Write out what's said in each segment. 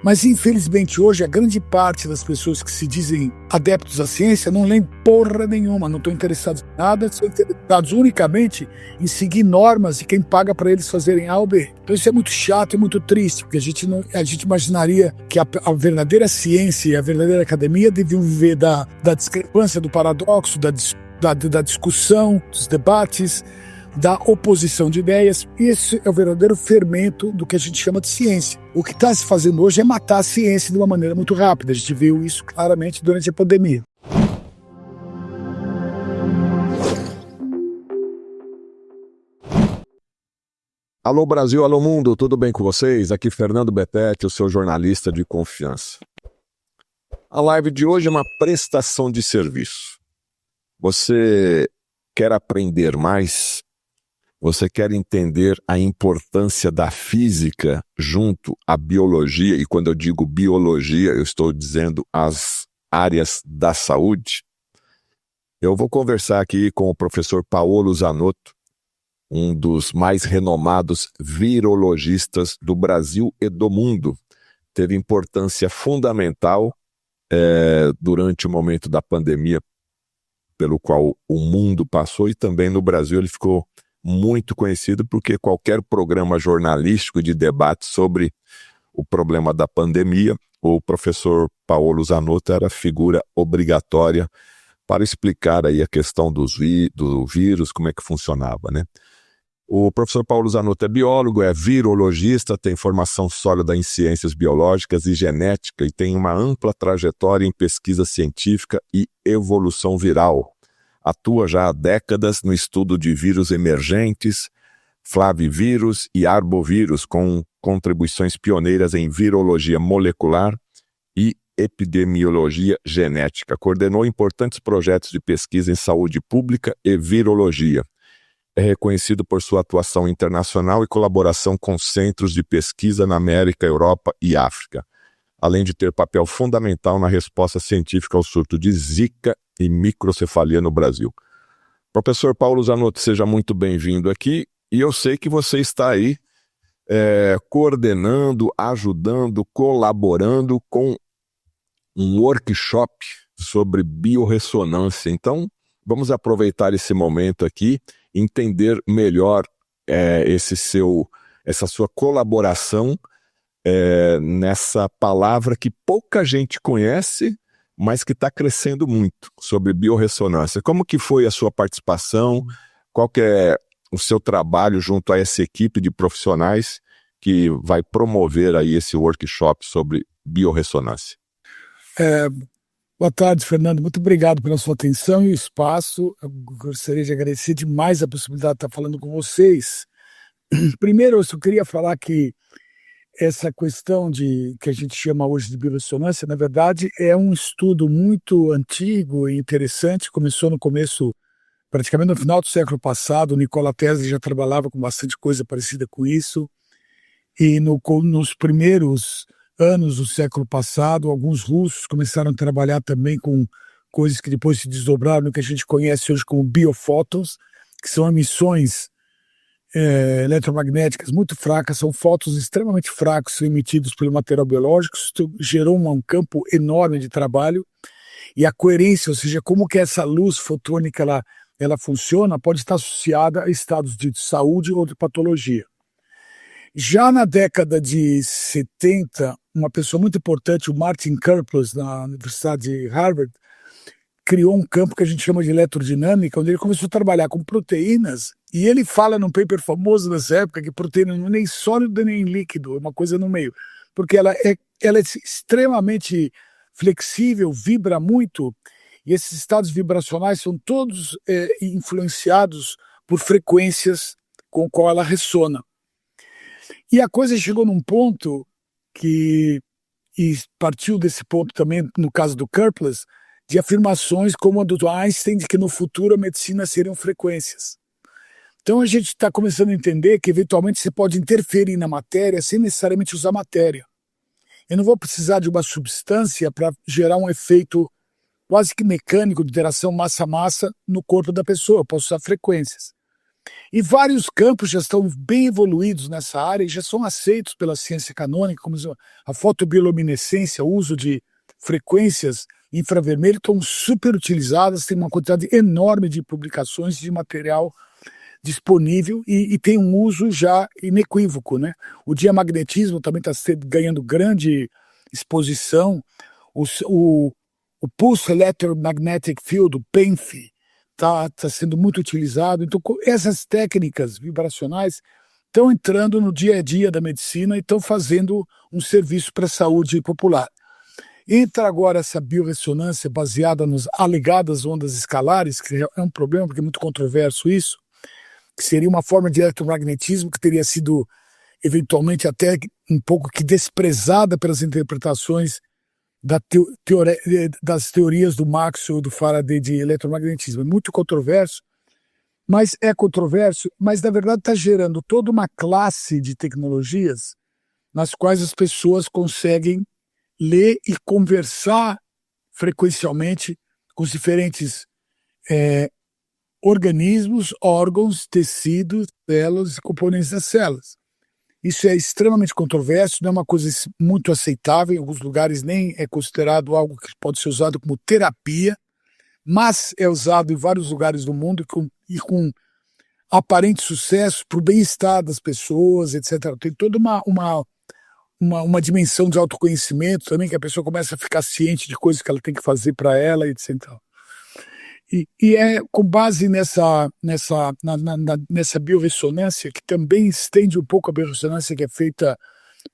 Mas, infelizmente, hoje, a grande parte das pessoas que se dizem adeptos à ciência não leem porra nenhuma, não estão interessados em nada, são interessados unicamente em seguir normas e quem paga para eles fazerem A ou B. Então isso é muito chato e muito triste, porque a gente imaginaria que a verdadeira ciência e a verdadeira academia deviam viver da discrepância, do paradoxo, da discussão, dos debates, da oposição de ideias. Esse é o verdadeiro fermento do que a gente chama de ciência. O que está se fazendo hoje é matar a ciência de uma maneira muito rápida. A gente viu isso claramente durante a pandemia. Alô Brasil, alô mundo, tudo bem com vocês? Aqui Fernando Betete, o seu jornalista de confiança. A live de hoje é uma prestação de serviço. Você quer aprender mais? Você quer entender a importância da física junto à biologia? E quando eu digo biologia, eu estou dizendo as áreas da saúde. Eu vou conversar aqui com o professor Paolo Zanotto, um dos mais renomados virologistas do Brasil e do mundo. Teve importância fundamental durante o momento da pandemia pelo qual o mundo passou, e também no Brasil ele ficou muito conhecido porque qualquer programa jornalístico de debate sobre o problema da pandemia, o professor Paolo Zanotto era figura obrigatória para explicar aí a questão do vírus, como é que funcionava, né? O professor Paolo Zanotto é biólogo, é virologista, tem formação sólida em ciências biológicas e genética e tem uma ampla trajetória em pesquisa científica e evolução viral. Atua já há décadas no estudo de vírus emergentes, flavivírus e arbovírus, com contribuições pioneiras em virologia molecular e epidemiologia genética. Coordenou importantes projetos de pesquisa em saúde pública e virologia. É reconhecido por sua atuação internacional e colaboração com centros de pesquisa na América, Europa e África, além de ter papel fundamental na resposta científica ao surto de Zika e microcefalia no Brasil. Professor Paolo Zanotto, seja muito bem-vindo aqui, e eu sei que você está aí coordenando, ajudando, colaborando com um workshop sobre biorressonância. Então, vamos aproveitar esse momento aqui, entender melhor essa sua colaboração nessa palavra que pouca gente conhece, mas que está crescendo muito, sobre biorressonância. Como que foi a sua participação? Qual que é o seu trabalho junto a essa equipe de profissionais que vai promover aí esse workshop sobre biorressonância? Boa tarde, Fernando. Muito obrigado pela sua atenção e o espaço. Eu gostaria de agradecer demais a possibilidade de estar falando com vocês. Primeiro, eu só queria falar que essa questão que a gente chama hoje de biorressonância, na verdade, é um estudo muito antigo e interessante. Começou no começo, praticamente no final do século passado. O Nikola Tesla já trabalhava com bastante coisa parecida com isso. E nos primeiros anos do século passado, alguns russos começaram a trabalhar também com coisas que depois se desdobraram no que a gente conhece hoje como biofótons, que são emissões eletromagnéticas muito fracas, são fótons extremamente fracos emitidos pelo material biológico. Isso gerou um campo enorme de trabalho, e a coerência, ou seja, como que essa luz fotônica ela funciona, pode estar associada a estados de saúde ou de patologia. Já na década de 70, uma pessoa muito importante, o Martin Karplus, na Universidade de Harvard, criou um campo que a gente chama de eletrodinâmica, onde ele começou a trabalhar com proteínas, e ele fala num paper famoso nessa época que proteína não é nem sólido nem líquido, é uma coisa no meio, porque ela é extremamente flexível, vibra muito, e esses estados vibracionais são todos influenciados por frequências com qual ela ressona. E a coisa chegou num ponto e partiu desse ponto também, no caso do Karplus, de afirmações como a do Einstein, de que no futuro a medicina seriam frequências. Então a gente está começando a entender que eventualmente você pode interferir na matéria sem necessariamente usar matéria. Eu não vou precisar de uma substância para gerar um efeito quase que mecânico de interação massa-massa no corpo da pessoa, eu posso usar frequências. E vários campos já estão bem evoluídos nessa área e já são aceitos pela ciência canônica, como a fotobioluminescência, o uso de frequências infravermelho, estão super utilizadas, tem uma quantidade enorme de publicações de material disponível e tem um uso já inequívoco, né? O diamagnetismo também está ganhando grande exposição, o Pulse Electromagnetic Field, o PENF, está sendo muito utilizado. Então, essas técnicas vibracionais estão entrando no dia a dia da medicina e estão fazendo um serviço para a saúde popular. Entra agora essa biorressonância baseada nas alegadas ondas escalares, que é um problema porque é muito controverso isso, que seria uma forma de eletromagnetismo que teria sido eventualmente até um pouco que desprezada pelas interpretações das teorias do Maxwell e do Faraday de eletromagnetismo. É muito controverso, mas na verdade está gerando toda uma classe de tecnologias nas quais as pessoas conseguem ler e conversar frequencialmente com os diferentes organismos, órgãos, tecidos, células e componentes das células. Isso é extremamente controverso, não é uma coisa muito aceitável, em alguns lugares nem é considerado algo que pode ser usado como terapia, mas é usado em vários lugares do mundo e com aparente sucesso para o bem-estar das pessoas, etc. Tem toda uma dimensão de autoconhecimento também, que a pessoa começa a ficar ciente de coisas que ela tem que fazer para ela, etc. E é com base nessa biorressonância, que também estende um pouco a biorressonância que é feita,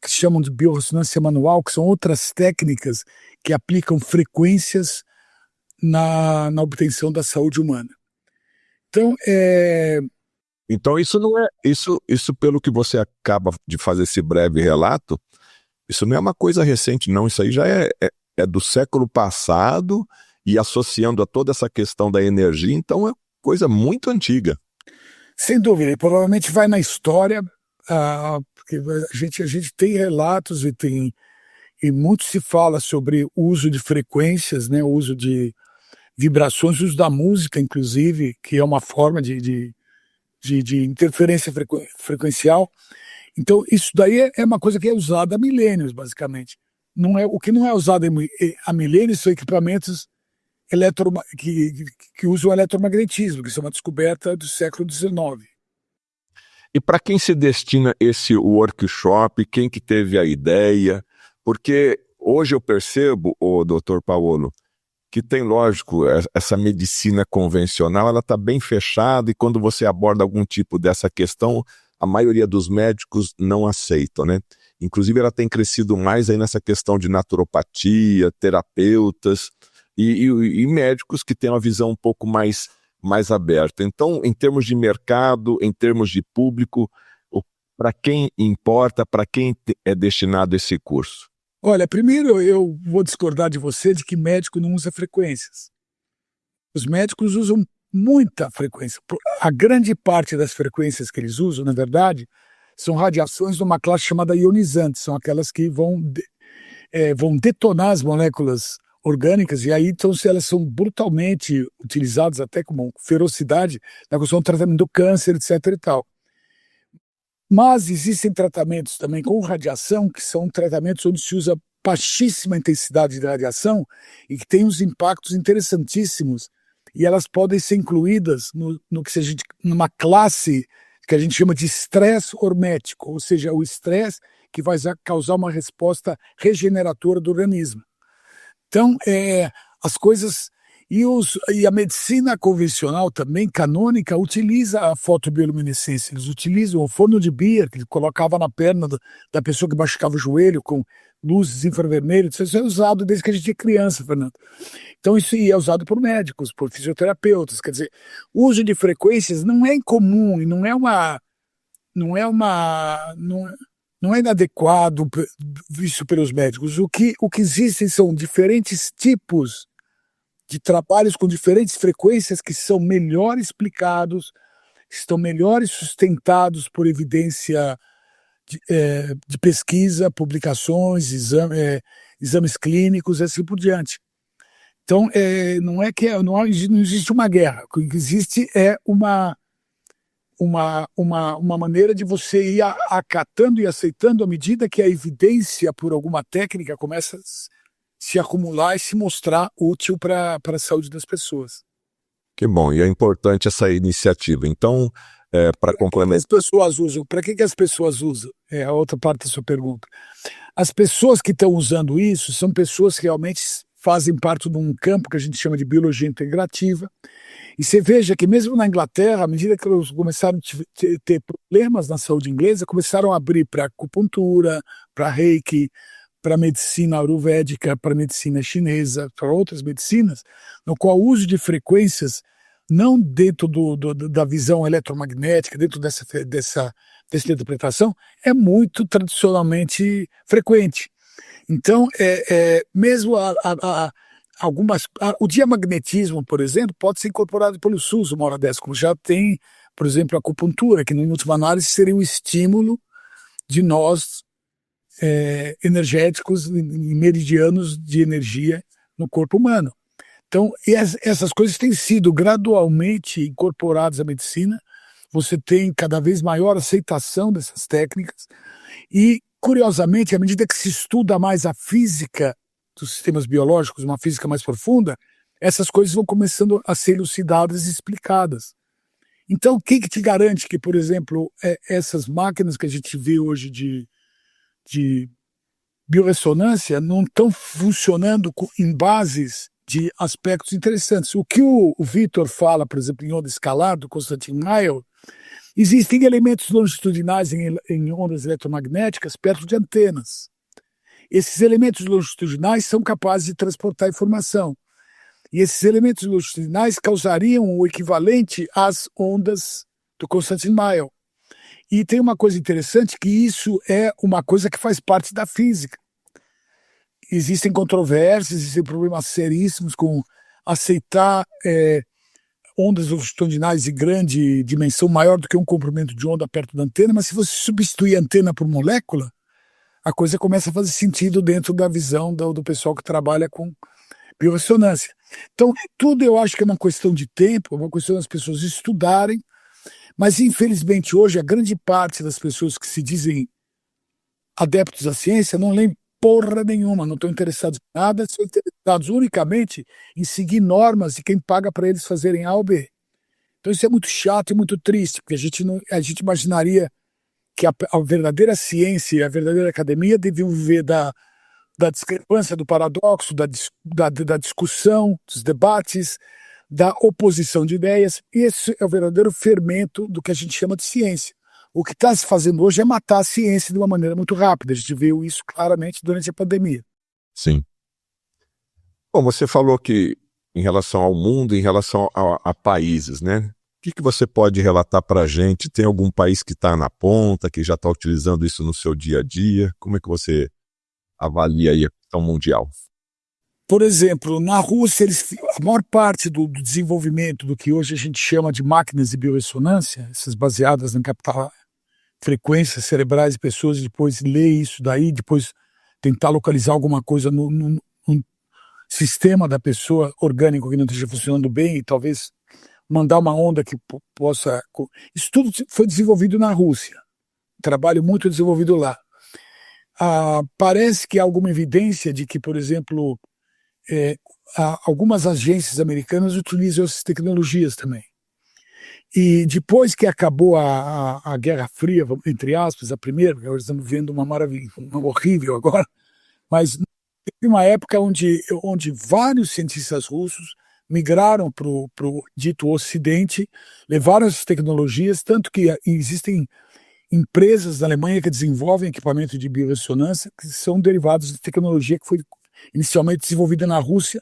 que se chamam de biorressonância manual, que são outras técnicas que aplicam frequências na obtenção da saúde humana. Então isso não é, isso pelo que você acaba de fazer esse breve relato, isso não é uma coisa recente não, isso aí já é do século passado, e associando a toda essa questão da energia, então é coisa muito antiga. Sem dúvida, e provavelmente vai na história, porque a gente tem relatos e muito se fala sobre o uso de frequências, né, o uso de vibrações, o uso da música, inclusive, que é uma forma de interferência frequencial. Então, isso daí é uma coisa que é usada há milênios, basicamente. O que não é usado há milênios são equipamentos que usam o eletromagnetismo, que isso é uma descoberta do século XIX. E para quem se destina esse workshop, quem que teve a ideia? Porque hoje eu percebo, Dr. Paolo, que tem, lógico, essa medicina convencional, ela está bem fechada, e quando você aborda algum tipo dessa questão, a maioria dos médicos não aceitam, né? Inclusive ela tem crescido mais aí nessa questão de naturopatia, terapeutas, e médicos que têm uma visão um pouco mais aberta. Então, em termos de mercado, em termos de público, para quem importa, para quem é destinado esse curso? Olha, primeiro eu vou discordar de você de que médico não usa frequências. Os médicos usam muita frequência. A grande parte das frequências que eles usam, na verdade, são radiações de uma classe chamada ionizante, são aquelas que vão detonar as moléculas orgânicas, e aí então elas são brutalmente utilizadas até com ferocidade na questão do tratamento do câncer, etc. e tal. Mas existem tratamentos também com radiação, que são tratamentos onde se usa baixíssima intensidade de radiação e que tem uns impactos interessantíssimos, e elas podem ser incluídas numa classe que a gente chama de estresse hormético, ou seja, o estresse que vai causar uma resposta regeneradora do organismo. Então, as coisas... E a medicina convencional também, canônica, utiliza a fotobioluminescência. Eles utilizam o forno de Beer, que ele colocava na perna da pessoa que machucava o joelho com luzes infravermelhas. Isso é usado desde que a gente é criança, Fernando. Então isso é usado por médicos, por fisioterapeutas. Quer dizer, o uso de frequências não é incomum e não é inadequado visto pelos médicos. O que existem são diferentes tipos de trabalhos com diferentes frequências que são melhor explicados, estão melhores sustentados por evidência de pesquisa, publicações, exames clínicos, assim por diante. Então, não existe uma guerra, o que existe é uma maneira de você ir acatando e aceitando à medida que a evidência por alguma técnica começa a se acumular e se mostrar útil para a saúde das pessoas. Que bom, e é importante essa iniciativa. Então, para complementar. Para que as pessoas usam? É a outra parte da sua pergunta. As pessoas que estão usando isso são pessoas que realmente fazem parte de um campo que a gente chama de biologia integrativa. E você veja que mesmo na Inglaterra, à medida que eles começaram a ter problemas na saúde inglesa, começaram a abrir para acupuntura, para reiki, para medicina ayurvédica, para medicina chinesa, para outras medicinas, no qual o uso de frequências, não dentro da visão eletromagnética, dentro dessa interpretação, é muito tradicionalmente frequente. Então, mesmo o diamagnetismo, por exemplo, pode ser incorporado pelo SUS uma hora dessa, como já tem, por exemplo, a acupuntura, que, em última análise, seria um estímulo de nós energéticos e meridianos de energia no corpo humano. Então, essas coisas têm sido gradualmente incorporadas à medicina. Você tem cada vez maior aceitação dessas técnicas e, curiosamente, à medida que se estuda mais a física dos sistemas biológicos, uma física mais profunda, essas coisas vão começando a ser elucidadas e explicadas. Então, o que te garante que, por exemplo, essas máquinas que a gente vê hoje de biorressonância não estão funcionando em bases de aspectos interessantes? O que o Vitor fala, por exemplo, em onda escalar, do Konstantin Mayer, existem elementos longitudinais em ondas eletromagnéticas perto de antenas. Esses elementos longitudinais são capazes de transportar informação. E esses elementos longitudinais causariam o equivalente às ondas do Konstantin Mayer. E tem uma coisa interessante, que isso é uma coisa que faz parte da física. Existem controvérsias, existem problemas seríssimos com aceitar ondas longitudinais de grande dimensão, maior do que um comprimento de onda perto da antena, mas se você substituir a antena por molécula, a coisa começa a fazer sentido dentro da visão do pessoal que trabalha com biorressonância. Então, tudo eu acho que é uma questão de tempo, é uma questão das pessoas estudarem, mas infelizmente hoje a grande parte das pessoas que se dizem adeptos da ciência não leem porra nenhuma, não estão interessados em nada, são interessados unicamente em seguir normas de quem paga para eles fazerem A ou B. Então isso é muito chato e muito triste, porque a gente imaginaria que a verdadeira ciência e a verdadeira academia deviam viver da discrepância, do paradoxo, da discussão, dos debates, da oposição de ideias. E esse é o verdadeiro fermento do que a gente chama de ciência. O que está se fazendo hoje é matar a ciência de uma maneira muito rápida. A gente viu isso claramente durante a pandemia. Sim. Bom, você falou que em relação ao mundo, em relação a países, né? O que você pode relatar para a gente? Tem algum país que está na ponta, que já está utilizando isso no seu dia a dia? Como é que você avalia aí a questão mundial? Por exemplo, na Rússia, a maior parte do desenvolvimento do que hoje a gente chama de máquinas de biorressonância, essas baseadas em captar frequências cerebrais de pessoas, e depois ler isso daí, depois tentar localizar alguma coisa no sistema da pessoa orgânico que não esteja funcionando bem e talvez mandar uma onda que possa... Isso tudo foi desenvolvido na Rússia. Trabalho muito desenvolvido lá. Parece que há alguma evidência de que, por exemplo, algumas agências americanas utilizam essas tecnologias também. E depois que acabou a Guerra Fria, entre aspas, a primeira, porque agora estamos vendo uma maravilha, uma horrível agora, mas teve uma época onde vários cientistas russos migraram para o dito Ocidente, levaram essas tecnologias, tanto que existem empresas da Alemanha que desenvolvem equipamento de biorressonância que são derivados de tecnologia que foi inicialmente desenvolvida na Rússia,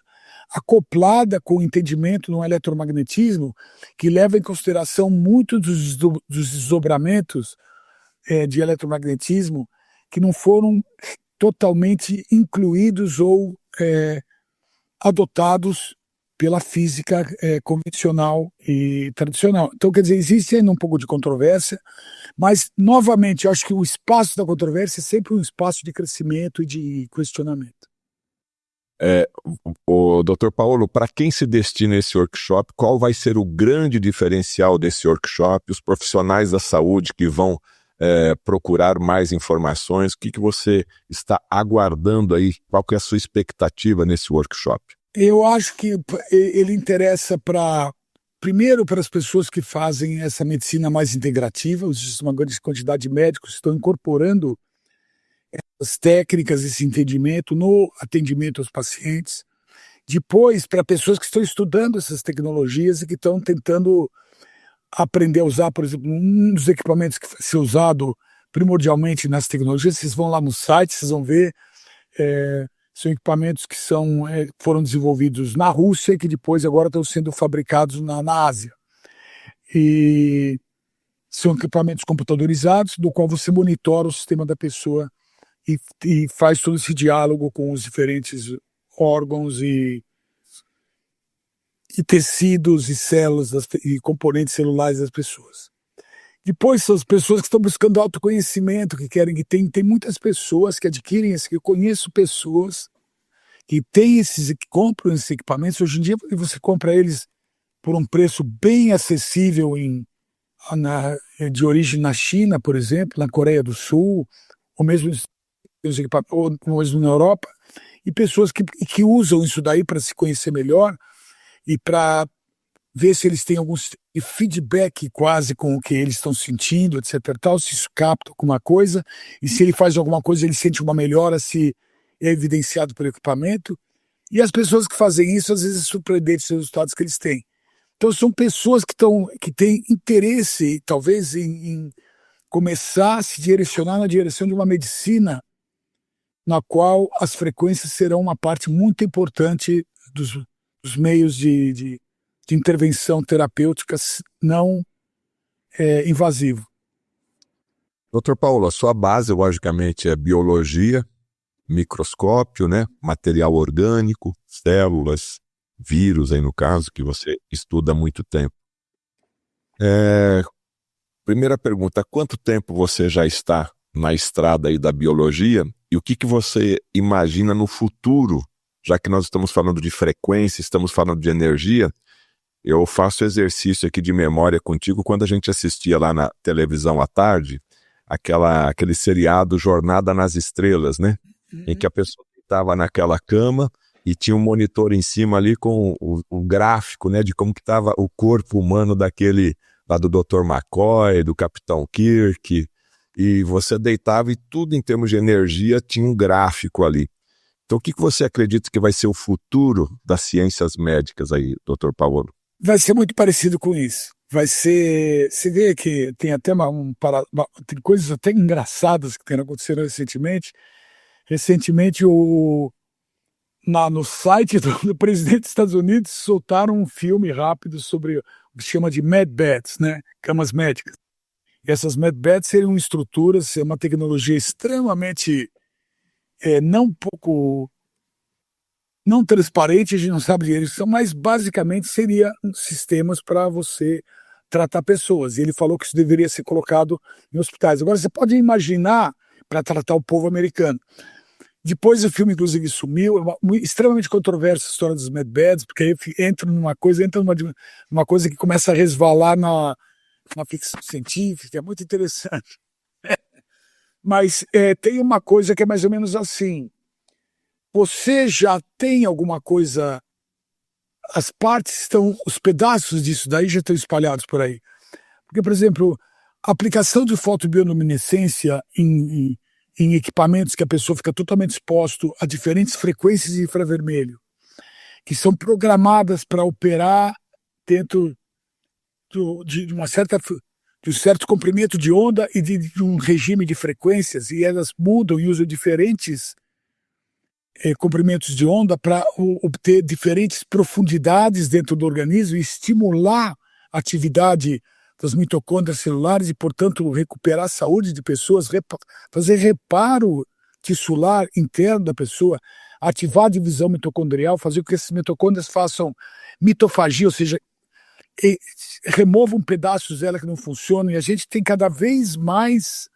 acoplada com o entendimento no eletromagnetismo, que leva em consideração muito dos desdobramentos de eletromagnetismo que não foram totalmente incluídos ou adotados pela física convencional e tradicional. Então, quer dizer, existe ainda um pouco de controvérsia, mas, novamente, eu acho que o espaço da controvérsia é sempre um espaço de crescimento e de questionamento. O Dr. Paulo, para quem se destina esse workshop, qual vai ser o grande diferencial desse workshop? Os profissionais da saúde que vão procurar mais informações, o que você está aguardando aí? Qual que é a sua expectativa nesse workshop? Eu acho que ele interessa primeiro para as pessoas que fazem essa medicina mais integrativa. Existe uma grande quantidade de médicos que estão incorporando as técnicas, esse entendimento no atendimento aos pacientes. Depois, para pessoas que estão estudando essas tecnologias e que estão tentando aprender a usar, por exemplo, um dos equipamentos que vai ser usado primordialmente nas tecnologias, vocês vão lá no site, vocês vão ver, são equipamentos que foram desenvolvidos na Rússia e que depois agora estão sendo fabricados na Ásia. E são equipamentos computadorizados, do qual você monitora o sistema da pessoa e faz todo esse diálogo com os diferentes órgãos e tecidos e células e componentes celulares das pessoas. Depois são as pessoas que estão buscando autoconhecimento, que tem muitas pessoas que adquirem eu conheço pessoas que compram esses equipamentos. Hoje em dia você compra eles por um preço bem acessível de origem na China, por exemplo, na Coreia do Sul, ou mesmo na Europa, e pessoas que usam isso daí para se conhecer melhor e para ver se eles têm algum feedback quase com o que eles estão sentindo, etc. Tal, se isso capta alguma coisa, e se ele faz alguma coisa, ele sente uma melhora, se é evidenciado pelo equipamento. E as pessoas que fazem isso, às vezes, é surpreendente os resultados que eles têm. Então, são pessoas que têm interesse, talvez, em começar a se direcionar na direção de uma medicina na qual as frequências serão uma parte muito importante dos meios de intervenção terapêutica não invasivo. Dr. Paulo, a sua base, logicamente, é biologia, microscópio, né? Material orgânico, células, vírus, aí no caso, que você estuda há muito tempo. Primeira pergunta, há quanto tempo você já está na estrada aí da biologia e o que você imagina no futuro, já que nós estamos falando de frequência, estamos falando de energia? Eu faço exercício aqui de memória contigo quando a gente assistia lá na televisão à tarde, aquele seriado Jornada nas Estrelas, né? Em que a pessoa estava naquela cama e tinha um monitor em cima ali com o gráfico, né, de como que estava o corpo humano daquele, lá do Dr. McCoy, do Capitão Kirk, e você deitava e tudo em termos de energia tinha um gráfico ali. Então o que você acredita que vai ser o futuro das ciências médicas aí, Dr. Paulo? Vai ser muito parecido com isso. Vai ser... Você vê que tem até tem coisas até engraçadas que têm acontecido recentemente. Recentemente, no site do presidente dos Estados Unidos, soltaram um filme rápido sobre o que se chama de medbeds, né? Camas médicas. E essas medbeds seriam estruturas, é uma tecnologia extremamente não transparente, a gente não sabe eles são, mas basicamente seriam sistemas para você tratar pessoas. E ele falou que isso deveria ser colocado em hospitais. Agora, você pode imaginar para tratar o povo americano. Depois o filme, inclusive, sumiu. É extremamente controversa a história dos medbeds, porque aí entra numa coisa que começa a resvalar na ficção científica, é muito interessante. Mas tem uma coisa que é mais ou menos assim. Você já tem alguma coisa, os pedaços disso daí já estão espalhados por aí. Porque, por exemplo, a aplicação de fotobioluminescência em equipamentos que a pessoa fica totalmente exposto a diferentes frequências de infravermelho, que são programadas para operar dentro de um certo comprimento de onda e de um regime de frequências, e elas mudam e usam diferentes comprimentos de onda para obter diferentes profundidades dentro do organismo e estimular a atividade das mitocôndrias celulares e, portanto, recuperar a saúde de pessoas, fazer reparo tissular interno da pessoa, ativar a divisão mitocondrial, fazer com que esses mitocôndrias façam mitofagia, ou seja, removam pedaços dela que não funcionam, e a gente tem cada vez mais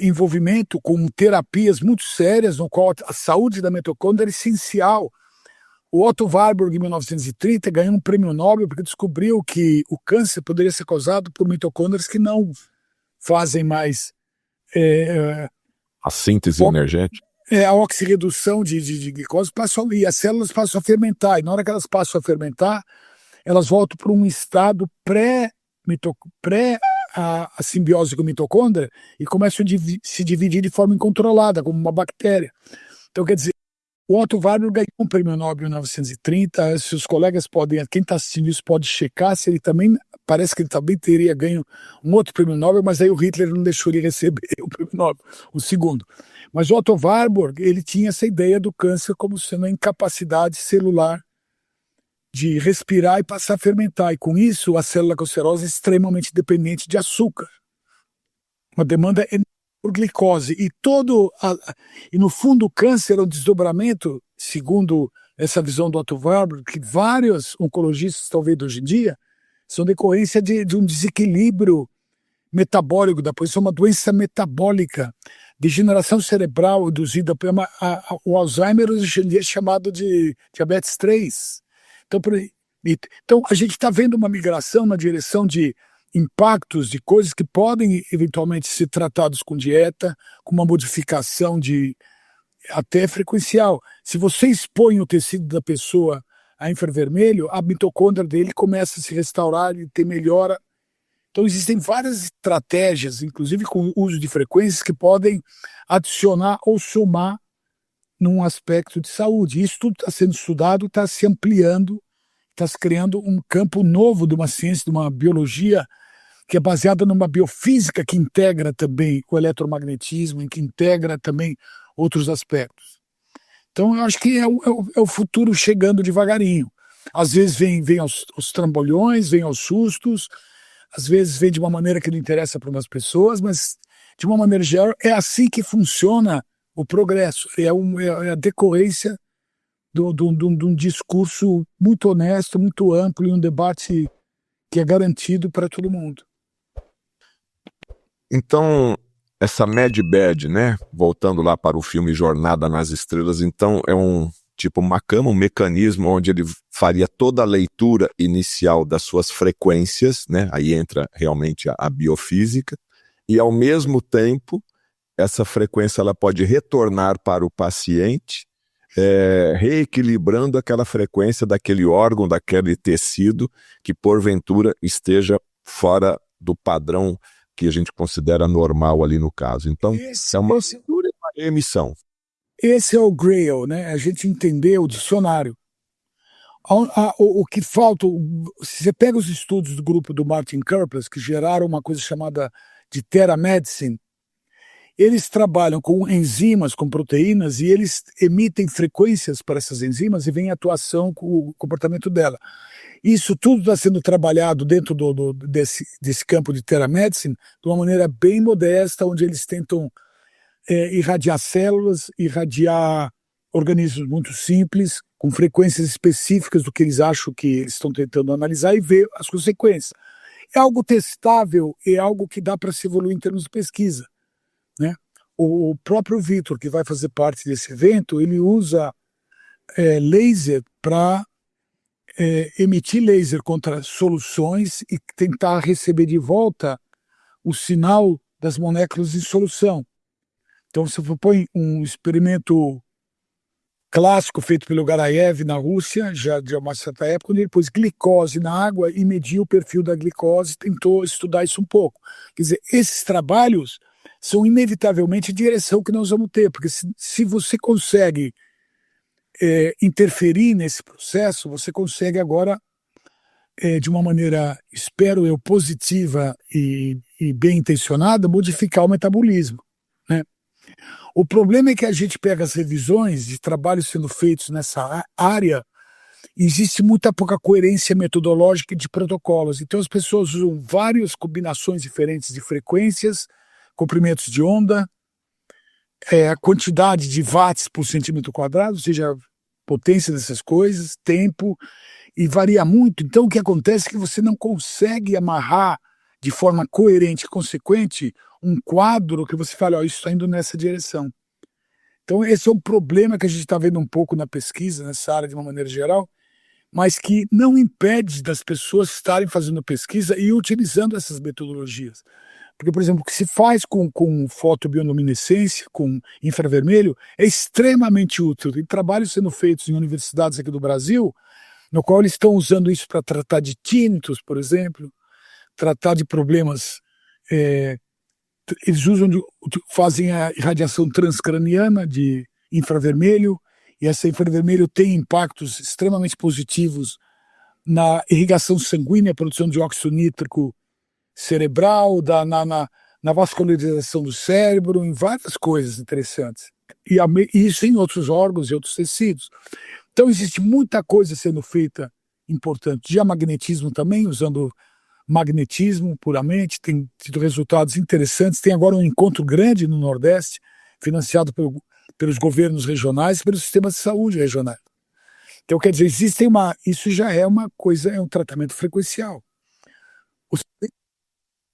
envolvimento com terapias muito sérias, no qual a saúde da mitocôndria é essencial. O Otto Warburg, em 1930, ganhou um prêmio Nobel porque descobriu que o câncer poderia ser causado por mitocôndrias que não fazem mais A síntese energética. a oxirredução de glicose, e as células passam a fermentar. E na hora que elas passam a fermentar, elas voltam para um estado a simbiose com a mitocôndria e começam a se dividir de forma incontrolada, como uma bactéria. Então, quer dizer, o Otto Warburg ganhou um prêmio Nobel em 1930. Seus colegas podem, quem está assistindo isso pode checar se ele também, parece que ele também teria ganho um outro prêmio Nobel, mas aí o Hitler não deixou ele receber o prêmio Nobel, o segundo. Mas o Otto Warburg, ele tinha essa ideia do câncer como sendo a incapacidade celular de respirar e passar a fermentar. E com isso, a célula cancerosa é extremamente dependente de açúcar. Uma demanda enorme por glicose. E no fundo, o câncer é um desdobramento, segundo essa visão do Otto Warburg, que vários oncologistas estão vendo hoje em dia, são decorrência de um desequilíbrio metabólico, depois é uma doença metabólica, degeneração cerebral induzida por o Alzheimer, hoje em dia é chamado de diabetes 3. Então a gente está vendo uma migração na direção de impactos de coisas que podem eventualmente ser tratados com dieta, com uma modificação até frequencial. Se você expõe o tecido da pessoa a infravermelho, a mitocôndria dele começa a se restaurar e ter melhora. Então existem várias estratégias, inclusive com o uso de frequências, que podem adicionar ou somar num aspecto de saúde. Isso tudo está sendo estudado, está se ampliando, está se criando um campo novo de uma ciência, de uma biologia que é baseada numa biofísica que integra também o eletromagnetismo e que integra também outros aspectos. Então eu acho que é o futuro chegando devagarinho. Às vezes vem aos trambolhões, vem aos sustos, às vezes vem de uma maneira que não interessa para umas pessoas, mas de uma maneira geral é assim que funciona o progresso. É a decorrência de um discurso muito honesto, muito amplo e um debate que é garantido para todo mundo. Então, essa Mad Bad, né? Voltando lá para o filme Jornada nas Estrelas, então é uma cama, um mecanismo onde ele faria toda a leitura inicial das suas frequências, né? Aí entra realmente a biofísica, e ao mesmo tempo, essa frequência ela pode retornar para o paciente, reequilibrando aquela frequência daquele órgão, daquele tecido que porventura esteja fora do padrão que a gente considera normal ali no caso. Então, é uma emissão. Esse é o Grail, né? A gente entender o dicionário. O que falta, se você pega os estudos do grupo do Martin Karplus, que geraram uma coisa chamada de Theramedicine, eles trabalham com enzimas, com proteínas, e eles emitem frequências para essas enzimas e vem a atuação com o comportamento dela. Isso tudo está sendo trabalhado dentro desse campo de Theramedicine de uma maneira bem modesta, onde eles tentam irradiar células, irradiar organismos muito simples, com frequências específicas do que eles acham que eles estão tentando analisar e ver as consequências. É algo testável, é algo que dá para se evoluir em termos de pesquisa, né? O próprio Vitor, que vai fazer parte desse evento, ele usa laser para emitir laser contra soluções e tentar receber de volta o sinal das moléculas em solução. Então, você propõe um experimento clássico feito pelo Garaev na Rússia, já de uma certa época, onde ele pôs glicose na água e mediu o perfil da glicose, tentou estudar isso um pouco. Quer dizer, esses trabalhos são inevitavelmente a direção que nós vamos ter, porque se você consegue interferir nesse processo, você consegue agora, de uma maneira, espero eu, positiva e bem intencionada, modificar o metabolismo, né? O problema é que a gente pega as revisões de trabalhos sendo feitos nessa área, existe muita pouca coerência metodológica de protocolos. Então as pessoas usam várias combinações diferentes de frequências, comprimentos de onda, a quantidade de watts por centímetro quadrado, ou seja, a potência dessas coisas, tempo, e varia muito. Então o que acontece é que você não consegue amarrar de forma coerente e consequente um quadro que você fala, ó, isso está indo nessa direção. Então esse é um problema que a gente está vendo um pouco na pesquisa, nessa área de uma maneira geral, mas que não impede das pessoas estarem fazendo pesquisa e utilizando essas metodologias. Porque, por exemplo, o que se faz com fotobioluminescência, com infravermelho, é extremamente útil. Tem trabalhos sendo feitos em universidades aqui do Brasil, no qual eles estão usando isso para tratar de tinnitus, por exemplo, tratar de problemas. Eles fazem a irradiação transcraniana de infravermelho, e esse infravermelho tem impactos extremamente positivos na irrigação sanguínea, produção de óxido nítrico cerebral, na vascularização do cérebro, em várias coisas interessantes. E isso em outros órgãos e outros tecidos. Então existe muita coisa sendo feita importante. Diamagnetismo também, usando magnetismo puramente, tem tido resultados interessantes. Tem agora um encontro grande no Nordeste, financiado pelos governos regionais e pelos sistemas de saúde regionais. Então, quer dizer, isso já é uma coisa, é um tratamento frequencial.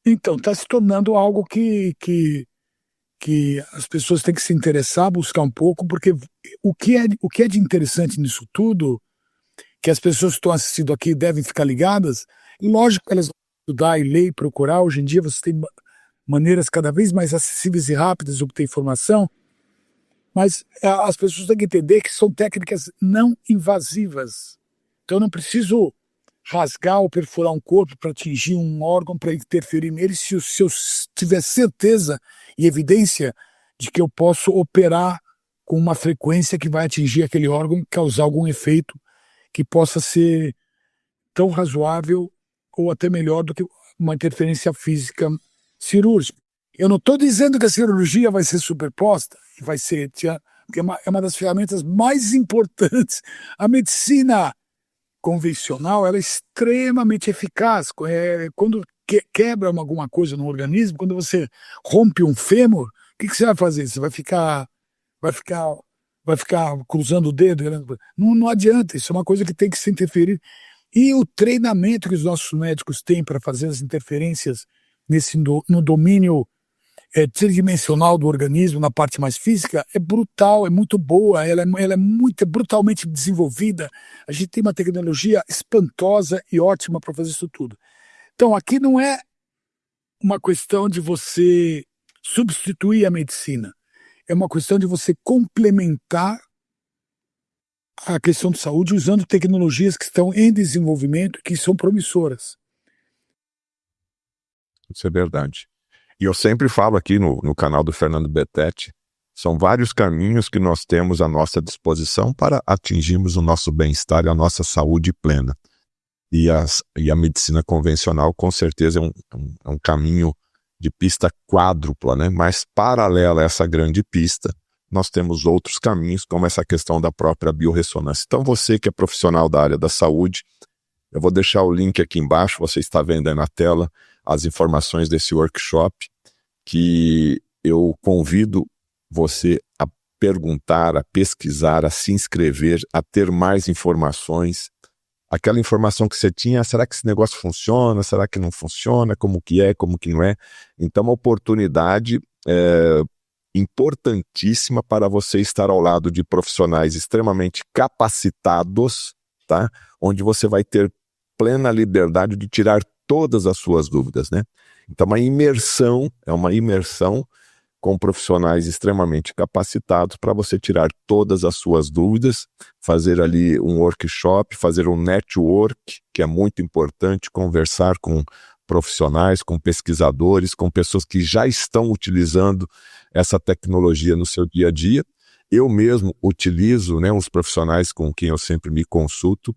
Então, está se tornando algo que as pessoas têm que se interessar, buscar um pouco, porque o que é de interessante nisso tudo, que as pessoas que estão assistindo aqui devem ficar ligadas, lógico que elas vão estudar e ler e procurar. Hoje em dia você tem maneiras cada vez mais acessíveis e rápidas de obter informação, mas as pessoas têm que entender que são técnicas não invasivas. Então eu não preciso rasgar ou perfurar um corpo para atingir um órgão, para interferir nele, se eu tiver certeza e evidência de que eu posso operar com uma frequência que vai atingir aquele órgão e causar algum efeito que possa ser tão razoável ou até melhor do que uma interferência física cirúrgica. Eu não estou dizendo que a cirurgia vai ser superposta, vai ser, porque é uma das ferramentas mais importantes. A medicina convencional, ela é extremamente eficaz. Quando quebra alguma coisa no organismo, quando você rompe um fêmur, o que você vai fazer? Você vai ficar cruzando o dedo? Não adianta, isso é uma coisa que tem que se interferir. E o treinamento que os nossos médicos têm para fazer as interferências no domínio tridimensional do organismo, na parte mais física, é brutal, é muito boa, ela é brutalmente desenvolvida. A gente tem uma tecnologia espantosa e ótima para fazer isso tudo. Então, aqui não é uma questão de você substituir a medicina, é uma questão de você complementar a questão de saúde usando tecnologias que estão em desenvolvimento, que são promissoras. Isso é verdade. E eu sempre falo aqui no canal do Fernando Betete, são vários caminhos que nós temos à nossa disposição para atingirmos o nosso bem-estar e a nossa saúde plena. E a medicina convencional, com certeza, é um caminho de pista quádrupla, né? Mas paralela a essa grande pista, nós temos outros caminhos, como essa questão da própria biorressonância. Então, você que é profissional da área da saúde, eu vou deixar o link aqui embaixo, você está vendo aí na tela, as informações desse workshop, que eu convido você a perguntar, a pesquisar, a se inscrever, a ter mais informações. Aquela informação que você tinha, será que esse negócio funciona? Será que não funciona? Como que é? Como que não é? Então, uma oportunidade importantíssima para você estar ao lado de profissionais extremamente capacitados, tá? Onde você vai ter plena liberdade de tirar todas as suas dúvidas, né? Então, é uma imersão com profissionais extremamente capacitados para você tirar todas as suas dúvidas, fazer ali um workshop, fazer um network, que é muito importante, conversar com profissionais, com pesquisadores, com pessoas que já estão utilizando essa tecnologia no seu dia a dia. Eu mesmo utilizo, né, os profissionais com quem eu sempre me consulto,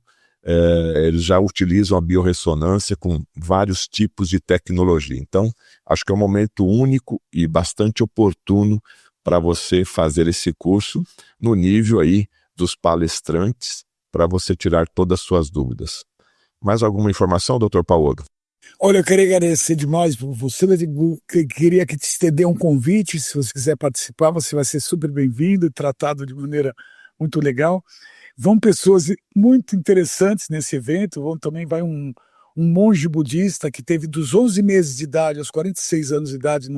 eles já utilizam a biorressonância com vários tipos de tecnologia. Então, acho que é um momento único e bastante oportuno para você fazer esse curso no nível aí dos palestrantes, para você tirar todas as suas dúvidas. Mais alguma informação, Dr. Paulo? Olha, eu queria agradecer demais por você, queria que te estender um convite, se você quiser participar, você vai ser super bem-vindo e tratado de maneira muito legal. Vão pessoas muito interessantes nesse evento, também vai um monge budista que teve dos 11 meses de idade aos 46 anos de idade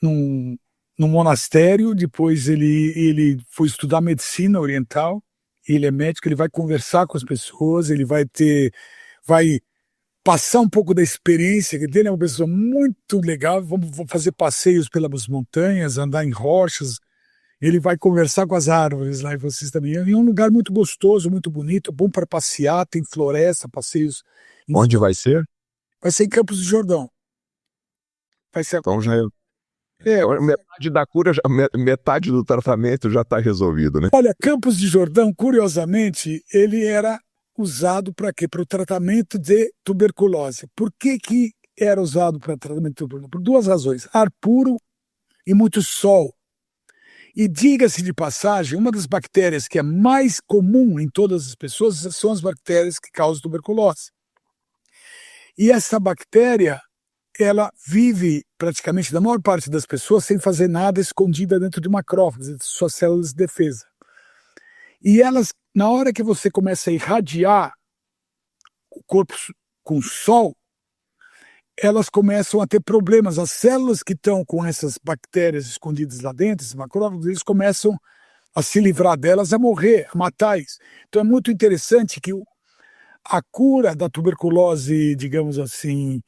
num monastério, depois ele foi estudar medicina oriental, ele é médico, ele vai conversar com as pessoas, ele vai passar um pouco da experiência dele, é uma pessoa muito legal, vamos fazer passeios pelas montanhas, andar em rochas, ele vai conversar com as árvores lá, e vocês também. É um lugar muito gostoso, muito bonito, bom para passear, tem floresta, passeios. Onde vai ser? Vai ser em Campos do Jordão. Vai ser... Então já metade da cura, metade do tratamento já está resolvido, né? Olha, Campos de Jordão, curiosamente, ele era usado para quê? Para o tratamento de tuberculose. Por que era usado para tratamento de tuberculose? Por duas razões: ar puro e muito sol. E diga-se de passagem, uma das bactérias que é mais comum em todas as pessoas são as bactérias que causam tuberculose. E essa bactéria, ela vive praticamente, na maior parte das pessoas, sem fazer nada, escondida dentro de macrófagos, de suas células de defesa. E elas, na hora que você começa a irradiar o corpo com sol, elas começam a ter problemas. As células que estão com essas bactérias escondidas lá dentro, esses macrófagos, eles começam a se livrar delas, a morrer, a matar isso. Então é muito interessante que a cura da tuberculose, digamos assim,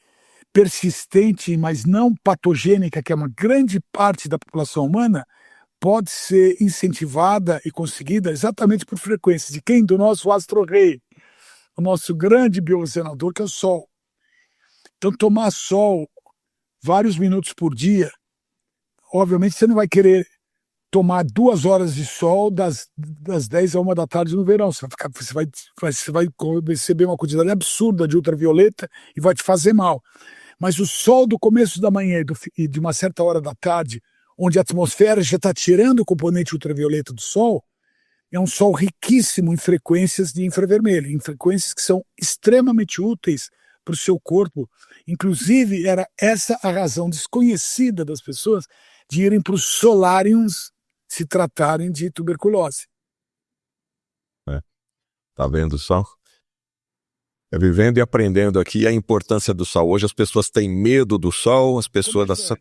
persistente, mas não patogênica, que é uma grande parte da população humana, pode ser incentivada e conseguida exatamente por frequências de quem? Do nosso astro-rei, o nosso grande biosenador, que é o Sol. Então, tomar sol vários minutos por dia, obviamente você não vai querer tomar 2 horas de sol das 10 a 1 da tarde no verão. Você vai receber uma quantidade absurda de ultravioleta e vai te fazer mal. Mas o sol do começo da manhã e de uma certa hora da tarde, onde a atmosfera já está tirando o componente ultravioleta do sol, é um sol riquíssimo em frequências de infravermelho, em frequências que são extremamente úteis para o seu corpo. Inclusive, era essa a razão desconhecida das pessoas de irem para os solários se tratarem de tuberculose. Tá vendo só? Vivendo e aprendendo aqui a importância do sol. Hoje as pessoas têm medo do sol, as pessoas do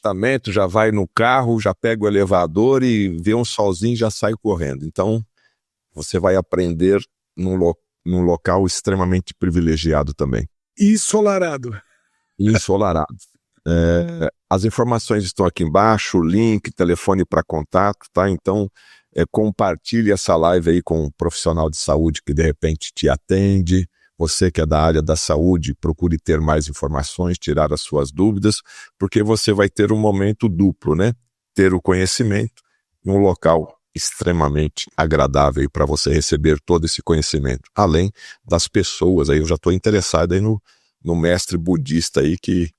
tratamento já vai no carro, já pega o elevador e vê um solzinho e já sai correndo. Então, você vai aprender num local extremamente privilegiado também. E ensolarado. Ensolarado. As informações estão aqui embaixo, o link, telefone para contato, tá? Então, compartilhe essa live aí com um profissional de saúde que de repente te atende. Você que é da área da saúde, procure ter mais informações, tirar as suas dúvidas, porque você vai ter um momento duplo, né? Ter o conhecimento em um local extremamente agradável para você receber todo esse conhecimento, além das pessoas. Aí eu já estou interessado aí no mestre budista aí que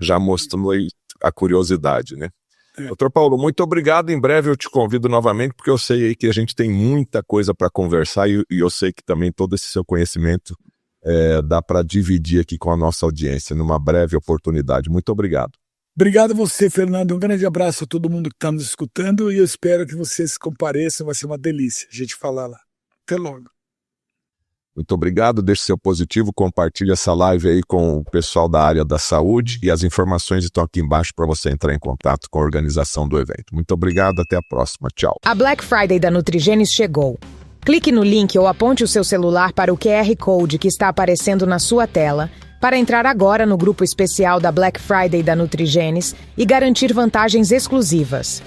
já mostrou aí a curiosidade, né? Doutor Paulo, muito obrigado. Em breve eu te convido novamente, porque eu sei aí que a gente tem muita coisa para conversar e eu sei que também todo esse seu conhecimento dá para dividir aqui com a nossa audiência numa breve oportunidade. Muito obrigado. Obrigado a você, Fernando. Um grande abraço a todo mundo que está nos escutando e eu espero que vocês compareçam. Vai ser uma delícia a gente falar lá. Até logo. Muito obrigado, deixe seu positivo, compartilhe essa live aí com o pessoal da área da saúde e as informações estão aqui embaixo para você entrar em contato com a organização do evento. Muito obrigado, até a próxima, tchau. A Black Friday da Nutrigenes chegou. Clique no link ou aponte o seu celular para o QR Code que está aparecendo na sua tela para entrar agora no grupo especial da Black Friday da Nutrigenes e garantir vantagens exclusivas.